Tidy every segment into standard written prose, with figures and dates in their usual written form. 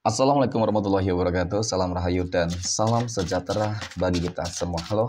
Assalamualaikum warahmatullahi wabarakatuh. Salam rahayu dan salam sejahtera bagi kita semua. Halo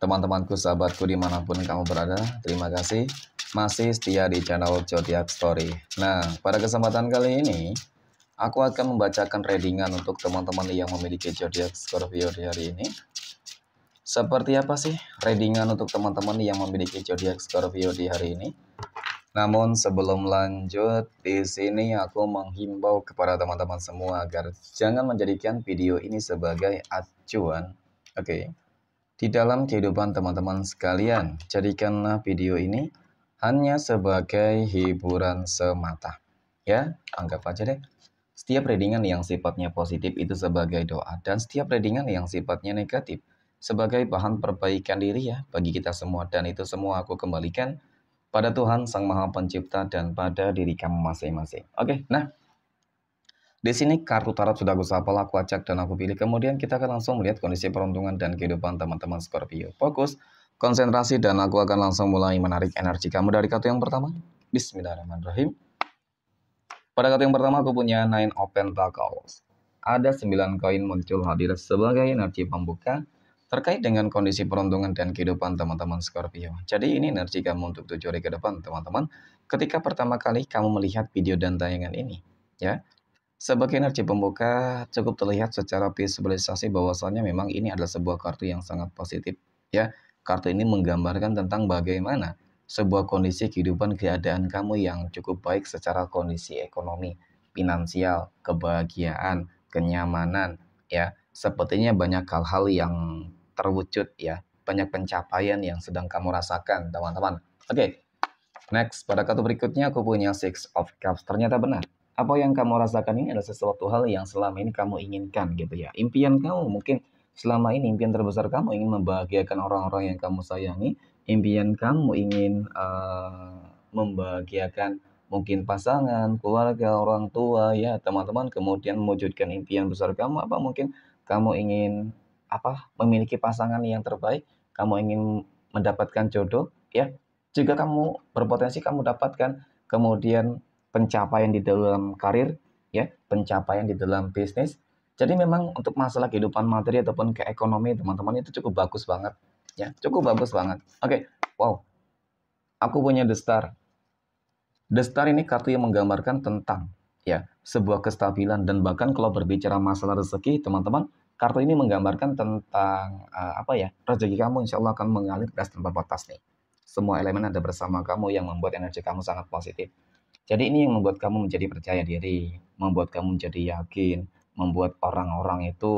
teman-temanku, sahabatku dimanapun kamu berada. Terima kasih masih setia di channel Zodiac Story. Nah, pada kesempatan kali ini aku akan membacakan readingan untuk teman-teman yang memiliki Zodiac Scorpio di hari ini. Seperti apa sih readingan untuk teman-teman yang memiliki Zodiac Scorpio di hari ini? Namun sebelum lanjut, di sini aku menghimbau kepada teman-teman semua agar jangan menjadikan video ini sebagai acuan. Oke. Di dalam kehidupan teman-teman sekalian, jadikanlah video ini hanya sebagai hiburan semata. Ya, anggap aja deh. Setiap readingan yang sifatnya positif itu sebagai doa, dan setiap readingan yang sifatnya negatif sebagai bahan perbaikan diri ya bagi kita semua, dan itu semua aku kembalikan pada Tuhan Sang Maha Pencipta dan pada diri kamu masing-masing. Oke, nah di sini kartu tarot sudah aku hafal, aku acak dan aku pilih. Kemudian kita akan langsung melihat kondisi peruntungan dan kehidupan teman-teman Scorpio. Fokus, konsentrasi, dan aku akan langsung mulai menarik energi kamu dari kartu yang pertama. Bismillahirrahmanirrahim. Pada kartu yang pertama aku punya Nine of Pentacles. Ada 9 koin muncul hadir sebagai energi pembuka terkait dengan kondisi peruntungan dan kehidupan teman-teman Scorpio. Jadi ini energi kamu untuk 7 hari ke depan teman-teman. Ketika pertama kali kamu melihat video dan tayangan ini, ya, sebagai energi pembuka cukup terlihat secara visualisasi bahwasannya memang ini adalah sebuah kartu yang sangat positif, ya. Kartu ini menggambarkan tentang bagaimana sebuah kondisi kehidupan keadaan kamu yang cukup baik secara kondisi ekonomi, finansial, kebahagiaan, kenyamanan, ya. Sepertinya banyak hal-hal yang terwujud, ya. Banyak pencapaian yang sedang kamu rasakan, teman-teman. Oke. Next, pada kartu berikutnya aku punya Six of Cups. Ternyata benar. Apa yang kamu rasakan ini adalah sesuatu hal yang selama ini kamu inginkan gitu ya. Impian kamu mungkin selama ini, impian terbesar kamu ingin membahagiakan orang-orang yang kamu sayangi. Impian kamu ingin membahagiakan mungkin pasangan, keluarga, orang tua, ya teman-teman. Kemudian mewujudkan impian besar kamu apa mungkin kamu ingin memiliki pasangan yang terbaik, kamu ingin mendapatkan jodoh, ya. Jika kamu berpotensi kamu dapatkan, kemudian pencapaian di dalam karir, ya, pencapaian di dalam bisnis. Jadi memang untuk masalah kehidupan materi ataupun ke ekonomi teman-teman itu cukup bagus banget, ya, cukup bagus banget. Oke, wow, aku punya The Star. The Star ini kartu yang menggambarkan tentang ya sebuah kestabilan, dan bahkan kalau berbicara masalah rezeki teman-teman, kartu ini menggambarkan tentang rezeki kamu insya Allah akan mengalir deras tanpa batas nih. Semua elemen ada bersama kamu yang membuat energi kamu sangat positif. Jadi ini yang membuat kamu menjadi percaya diri, membuat kamu menjadi yakin, membuat orang-orang itu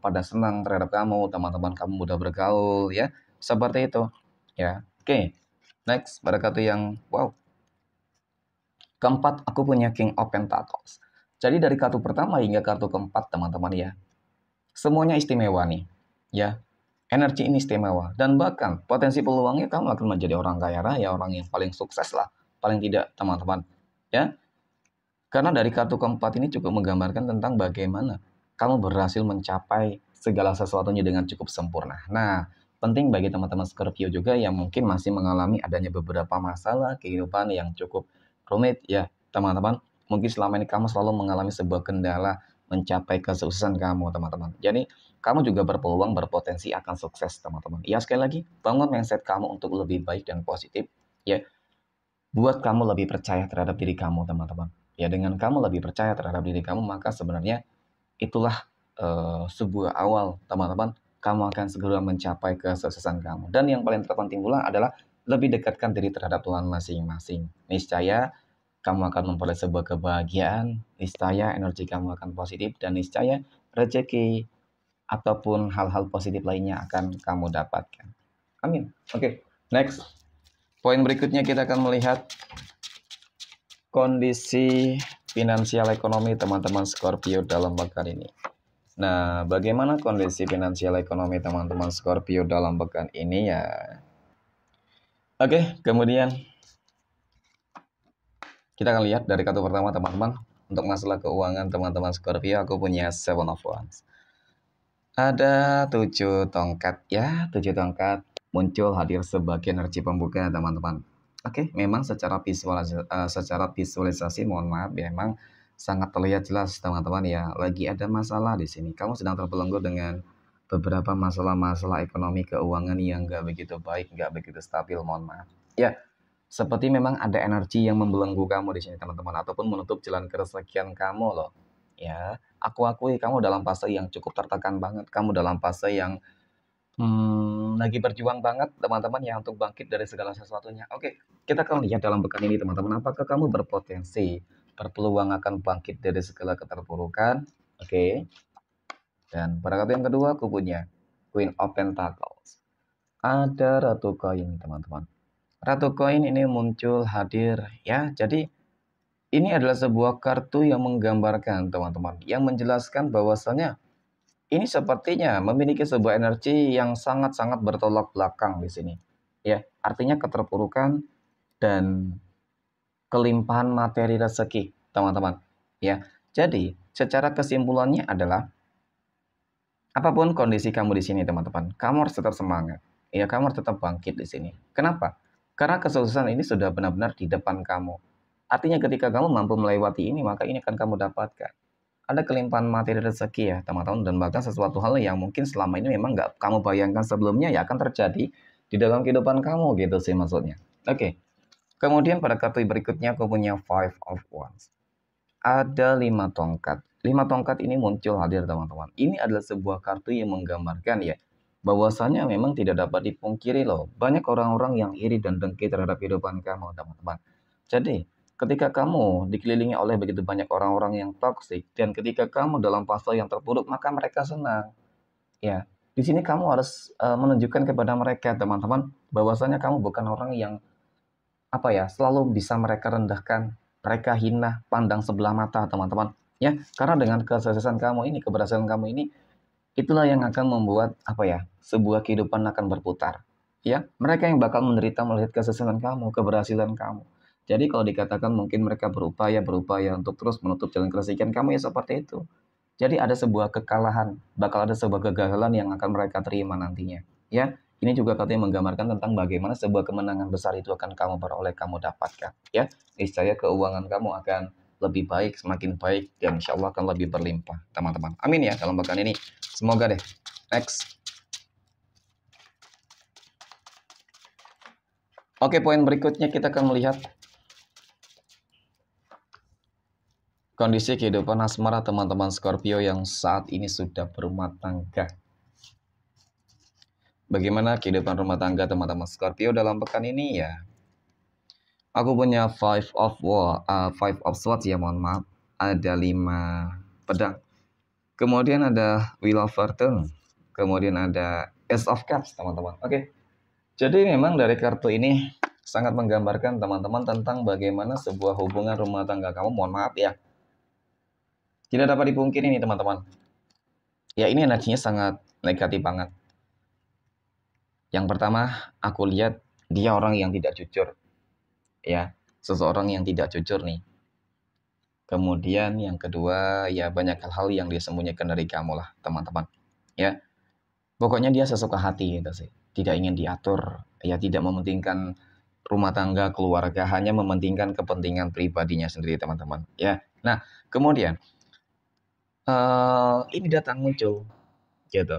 pada senang terhadap kamu, teman-teman kamu mudah bergaul, ya. Seperti itu. Ya. Oke. Next, pada kartu yang wow. Keempat, aku punya King of Pentacles. Jadi dari kartu pertama hingga kartu keempat, teman-teman ya. Semuanya istimewa nih. Ya. Energi ini istimewa. Dan bahkan potensi peluangnya kamu akan menjadi orang kaya raya, orang yang paling sukses lah. Paling tidak, teman-teman. Ya. Karena dari kartu keempat ini cukup menggambarkan tentang bagaimana kamu berhasil mencapai segala sesuatunya dengan cukup sempurna. Nah, penting bagi teman-teman Scorpio juga yang mungkin masih mengalami adanya beberapa masalah kehidupan yang cukup rumit ya, teman-teman. Mungkin selama ini kamu selalu mengalami sebuah kendala mencapai kesuksesan kamu, teman-teman. Jadi, kamu juga berpeluang berpotensi akan sukses, teman-teman. Ya, sekali lagi, bangun mindset kamu untuk lebih baik dan positif, ya. Buat kamu lebih percaya terhadap diri kamu, teman-teman. Ya, dengan kamu lebih percaya terhadap diri kamu, maka sebenarnya itulah sebuah awal, teman-teman. Kamu akan segera mencapai kesuksesan kamu. Dan yang paling terpenting pula adalah lebih dekatkan diri terhadap Tuhan masing-masing. Niscaya kamu akan memperoleh sebuah kebahagiaan, niscaya energi kamu akan positif, dan niscaya rezeki ataupun hal-hal positif lainnya akan kamu dapatkan. Amin. Oke, next. Poin berikutnya kita akan melihat kondisi finansial ekonomi teman-teman Scorpio dalam pekan ini. Nah, bagaimana kondisi finansial ekonomi teman-teman Scorpio dalam pekan ini ya? Oke, kemudian kita akan lihat dari kartu pertama teman-teman. Untuk masalah keuangan teman-teman Scorpio, aku punya Seven of Wands. Ada 7 tongkat ya, 7 tongkat muncul hadir sebagai energi pembuka teman-teman. Oke, memang secara visualisasi mohon maaf, memang sangat terlihat jelas teman-teman ya, lagi ada masalah di sini. Kamu sedang terbelenggu dengan beberapa masalah-masalah ekonomi keuangan yang nggak begitu baik, nggak begitu stabil, mohon maaf. Ya, seperti memang ada energi yang membelenggu kamu di sini teman-teman, ataupun menutup jalan keresakian kamu loh. Ya, aku akui kamu dalam fase yang cukup tertekan banget, kamu dalam fase yang lagi berjuang banget teman-teman ya untuk bangkit dari segala sesuatunya. Oke, kita akan lihat dalam pekan ini teman-teman, apakah kamu berpotensi, berpeluang akan bangkit dari segala keterpurukan. Oke. Dan pada kartu yang kedua aku punya Queen of Pentacles. Ada Ratu Koin teman-teman. Ratu Koin ini muncul hadir ya. Jadi ini adalah sebuah kartu yang menggambarkan teman-teman, yang menjelaskan bahwasanya ini sepertinya memiliki sebuah energi yang sangat-sangat bertolak belakang di sini. Ya, artinya keterpurukan dan kelimpahan materi rezeki, teman-teman. Ya. Jadi, secara kesimpulannya adalah apapun kondisi kamu di sini, teman-teman, kamu harus tetap semangat. Ya, kamu harus tetap bangkit di sini. Kenapa? Karena kesuksesan ini sudah benar-benar di depan kamu. Artinya ketika kamu mampu melewati ini, maka ini akan kamu dapatkan. Ada kelimpahan materi rezeki ya teman-teman, dan bahkan sesuatu hal yang mungkin selama ini memang nggak kamu bayangkan sebelumnya ya akan terjadi di dalam kehidupan kamu gitu sih maksudnya. Oke. Kemudian pada kartu berikutnya aku punya Five of Wands. Ada 5 tongkat. 5 tongkat ini muncul hadir teman-teman. Ini adalah sebuah kartu yang menggambarkan ya bahwasanya memang tidak dapat dipungkiri loh, banyak orang-orang yang iri dan dengki terhadap kehidupan kamu teman-teman. Jadi ketika kamu dikelilingi oleh begitu banyak orang-orang yang toksik dan ketika kamu dalam fase yang terpuruk, maka mereka senang. Ya, di sini kamu harus menunjukkan kepada mereka, teman-teman, bahwasanya kamu bukan orang yang apa ya, selalu bisa mereka rendahkan, mereka hina, pandang sebelah mata, teman-teman. Ya, karena dengan kesuksesan kamu ini, keberhasilan kamu ini, itulah yang akan membuat apa ya, sebuah kehidupan akan berputar. Ya, mereka yang bakal menderita melihat kesuksesan kamu, keberhasilan kamu. Jadi kalau dikatakan mungkin mereka berupaya untuk terus menutup jalan keresahan kamu ya seperti itu. Jadi ada sebuah kekalahan, bakal ada sebuah kegagalan yang akan mereka terima nantinya. Ya, ini juga katanya menggambarkan tentang bagaimana sebuah kemenangan besar itu akan kamu peroleh, kamu dapatkan. Ya, niscaya keuangan kamu akan lebih baik, semakin baik, dan insya Allah akan lebih berlimpah, teman-teman. Amin ya dalam pekan ini. Semoga deh. Next. Oke, poin berikutnya kita akan melihat kondisi kehidupan asmara teman-teman Scorpio yang saat ini sudah berumah tangga. Bagaimana kehidupan rumah tangga teman-teman Scorpio dalam pekan ini ya? Aku punya Five of Swords ya, mohon maaf. Ada 5 pedang. Kemudian ada Wheel of Fortune. Kemudian ada Ace of Cups, teman-teman. Oke. Jadi memang dari kartu ini sangat menggambarkan teman-teman tentang bagaimana sebuah hubungan rumah tangga kamu, mohon maaf ya, tidak dapat dipungkiri nih teman-teman. Ya ini energinya sangat negatif banget. Yang pertama, aku lihat dia orang yang tidak jujur. Ya, seseorang yang tidak jujur nih. Kemudian yang kedua, ya banyak hal-hal yang dia sembunyikan dari kamu lah, teman-teman. Ya, pokoknya dia sesuka hati gitu sih. Tidak ingin diatur, ya tidak mementingkan rumah tangga, keluarga, hanya mementingkan kepentingan pribadinya sendiri, teman-teman. Ya, nah kemudian ini datang muncul, gitu.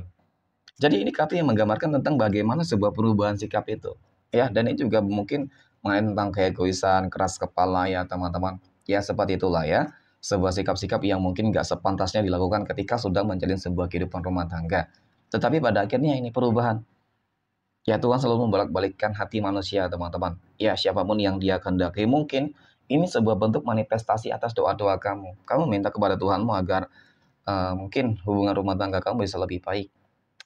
Jadi ini kartu yang menggambarkan tentang bagaimana sebuah perubahan sikap itu, ya. Dan ini juga mungkin mengenai tentang keegoisan, keras kepala ya teman-teman. Ya seperti itulah ya, sebuah sikap-sikap yang mungkin nggak sepantasnya dilakukan ketika sudah menjalin sebuah kehidupan rumah tangga. Tetapi pada akhirnya ini perubahan. Ya Tuhan selalu membolak-balikkan hati manusia teman-teman. Ya siapapun yang dia kehendaki, mungkin ini sebuah bentuk manifestasi atas doa-doa kamu. Kamu minta kepada Tuhanmu agar mungkin hubungan rumah tangga kamu bisa lebih baik.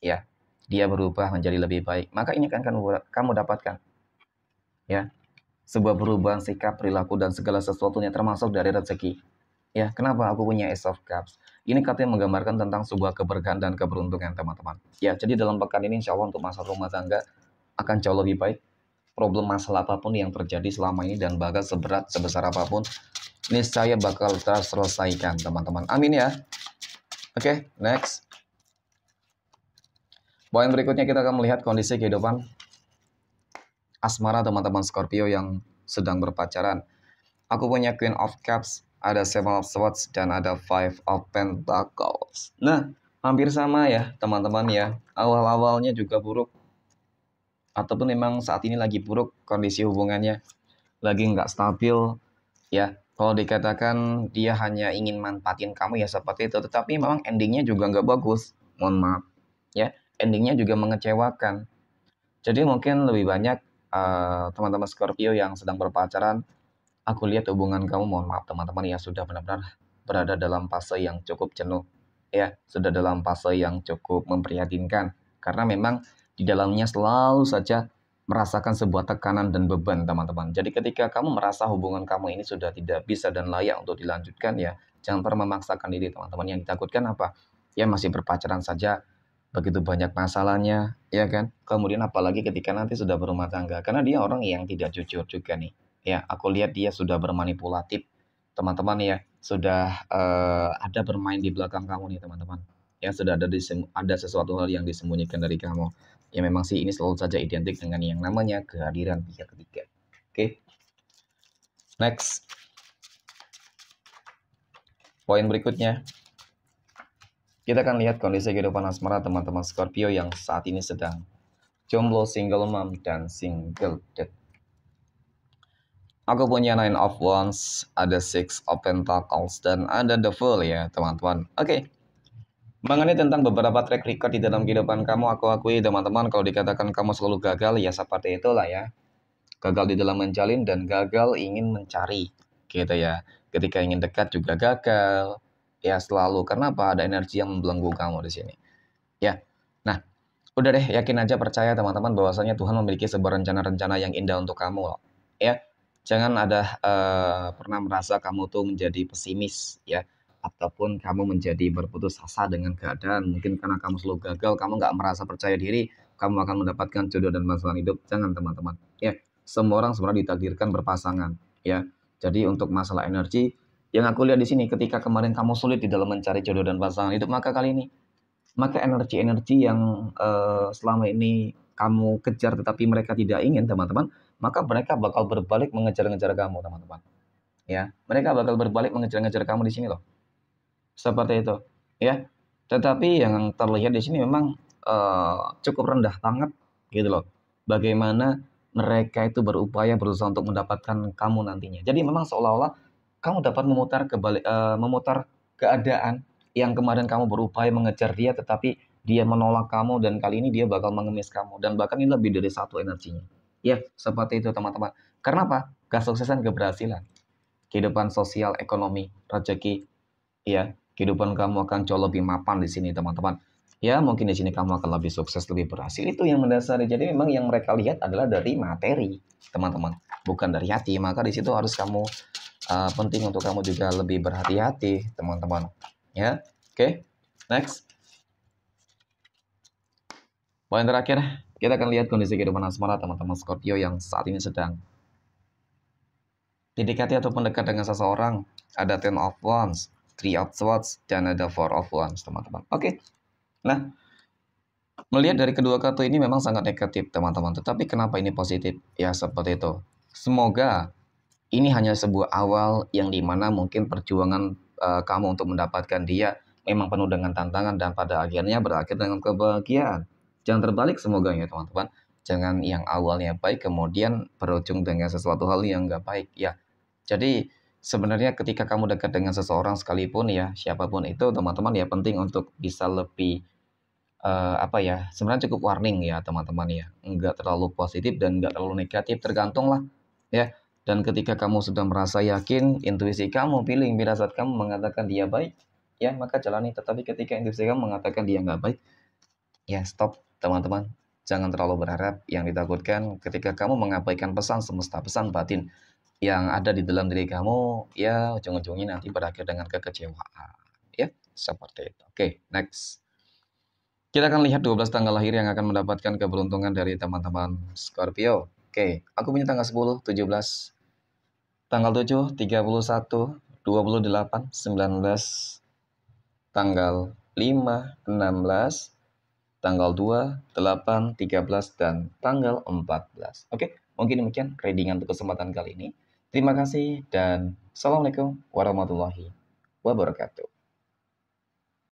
Ya, dia berubah menjadi lebih baik. Maka ini akan kamu dapatkan. Ya, sebuah perubahan sikap, perilaku, dan segala sesuatunya termasuk dari rezeki. Ya, kenapa aku punya Ace of Cups? Ini katanya menggambarkan tentang sebuah keberkahan dan keberuntungan, teman-teman. Ya, jadi dalam pekan ini insya Allah untuk masalah rumah tangga akan jauh lebih baik. Problem masalah apapun yang terjadi selama ini dan bahkan seberat, sebesar apapun, niscaya bakal terselesaikan, teman-teman. Amin ya. Oke, next. Poin berikutnya kita akan melihat kondisi kehidupan asmara teman-teman Scorpio yang sedang berpacaran. Aku punya Queen of Cups, ada Seven of Swords, dan ada Five of Pentacles. Nah, hampir sama ya teman-teman ya. Awal-awalnya juga buruk, ataupun memang saat ini lagi buruk kondisi hubungannya, lagi nggak stabil ya. Kalau dikatakan dia hanya ingin manfaatin kamu ya seperti itu, tetapi memang endingnya juga nggak bagus. Mohon maaf ya, endingnya juga mengecewakan. Jadi mungkin lebih banyak teman-teman Scorpio yang sedang berpacaran, aku lihat hubungan kamu, mohon maaf teman-teman ya, sudah benar-benar berada dalam fase yang cukup jenuh ya, sudah dalam fase yang cukup memprihatinkan, karena memang di dalamnya selalu saja merasakan sebuah tekanan dan beban teman-teman. Jadi ketika kamu merasa hubungan kamu ini sudah tidak bisa dan layak untuk dilanjutkan ya, jangan pernah memaksakan diri teman-teman. Yang ditakutkan apa? Ya masih berpacaran saja begitu banyak masalahnya, ya kan? Kemudian apalagi ketika nanti sudah berumah tangga, karena dia orang yang tidak jujur juga nih. Ya, aku lihat dia sudah bermanipulatif, teman-teman ya, sudah ada bermain di belakang kamu nih teman-teman. Ya, sudah ada sesuatu hal yang disembunyikan dari kamu. Ya memang sih ini selalu saja identik dengan yang namanya kehadiran pihak ketiga. Oke. Next. Poin berikutnya. Kita akan lihat kondisi kehidupan asmara teman-teman Scorpio yang saat ini sedang jomblo, single mom, dan single dad. Aku punya Nine of Wands, ada Six of Pentacles, dan ada The Fool ya teman-teman. Oke. Mengenai tentang beberapa track record di dalam kehidupan kamu, aku akui teman-teman, kalau dikatakan kamu selalu gagal, ya seperti itulah ya. Gagal di dalam menjalin dan gagal ingin mencari, gitu ya. Ketika ingin dekat juga gagal, ya selalu. Karena apa? Ada energi yang membelenggu kamu di sini. Ya, nah, udah deh, yakin aja, percaya teman-teman bahwasanya Tuhan memiliki sebuah rencana-rencana yang indah untuk kamu loh. Ya, jangan ada pernah merasa kamu tuh menjadi pesimis ya, ataupun kamu menjadi berputus asa dengan keadaan. Mungkin karena kamu selalu gagal, kamu nggak merasa percaya diri, kamu akan mendapatkan jodoh dan pasangan hidup. Jangan teman-teman. Ya, semua orang sebenarnya ditakdirkan berpasangan. Ya, jadi untuk masalah energi, yang aku lihat di sini, ketika kemarin kamu sulit di dalam mencari jodoh dan pasangan hidup, maka energi-energi yang selama ini kamu kejar tetapi mereka tidak ingin teman-teman, maka mereka bakal berbalik mengejar-ngejar kamu teman-teman. Ya, mereka bakal berbalik mengejar-ngejar kamu di sini loh. Seperti itu, ya. Tetapi yang terlihat di sini memang cukup rendah banget gitu loh. Bagaimana mereka itu berupaya berusaha untuk mendapatkan kamu nantinya. Jadi memang seolah-olah kamu dapat memutar keadaan yang kemarin kamu berupaya mengejar dia, tetapi dia menolak kamu, dan kali ini dia bakal mengemis kamu, dan bahkan ini lebih dari satu energinya. Ya, seperti itu teman-teman. Karena apa? Kesuksesan, keberhasilan, kehidupan sosial, ekonomi, rezeki, ya, kehidupan kamu akan jauh lebih mapan di sini teman-teman. Ya, mungkin di sini kamu akan lebih sukses, lebih berhasil. Itu yang mendasari. Jadi memang yang mereka lihat adalah dari materi, teman-teman, bukan dari hati. Maka di situ harus kamu penting untuk kamu juga lebih berhati-hati, teman-teman. Ya, oke. Next. Poin terakhir, kita akan lihat kondisi kehidupan asmara teman-teman Scorpio yang saat ini sedang didekati ataupun dekat dengan seseorang. Ada Ten of Wands, Three of Swords, dan ada Four of Wands, teman-teman. Oke. Nah, melihat dari kedua kartu ini memang sangat negatif, teman-teman. Tetapi kenapa ini positif? Ya, seperti itu. Semoga ini hanya sebuah awal yang dimana mungkin perjuangan kamu untuk mendapatkan dia memang penuh dengan tantangan dan pada akhirnya berakhir dengan kebahagiaan. Jangan terbalik semoga ya teman-teman. Jangan yang awalnya baik kemudian berujung dengan sesuatu hal yang nggak baik ya. Jadi sebenarnya ketika kamu dekat dengan seseorang sekalipun ya, siapapun itu teman-teman, ya penting untuk bisa lebih sebenarnya cukup warning ya teman-teman ya, nggak terlalu positif dan nggak terlalu negatif, tergantung lah ya. Dan ketika kamu sudah merasa yakin, intuisi kamu, feeling, firasat kamu mengatakan dia baik, ya maka jalani. Tetapi ketika intuisi kamu mengatakan dia nggak baik, ya stop teman-teman. Jangan terlalu berharap. Yang ditakutkan ketika kamu mengabaikan pesan semesta, pesan batin yang ada di dalam diri kamu, ya ujung-ujungnya nanti berakhir dengan kekecewaan. Ya, seperti itu. Oke, next. Kita akan lihat 12 tanggal lahir yang akan mendapatkan keberuntungan dari teman-teman Scorpio. Oke, aku punya tanggal 10, 17, tanggal 7, 31, 28, 19, tanggal 5, 16, tanggal 2, 8, 13, dan tanggal 14. Oke, mungkin demikian readingan untuk kesempatan kali ini. Terima kasih dan Assalamualaikum warahmatullahi wabarakatuh.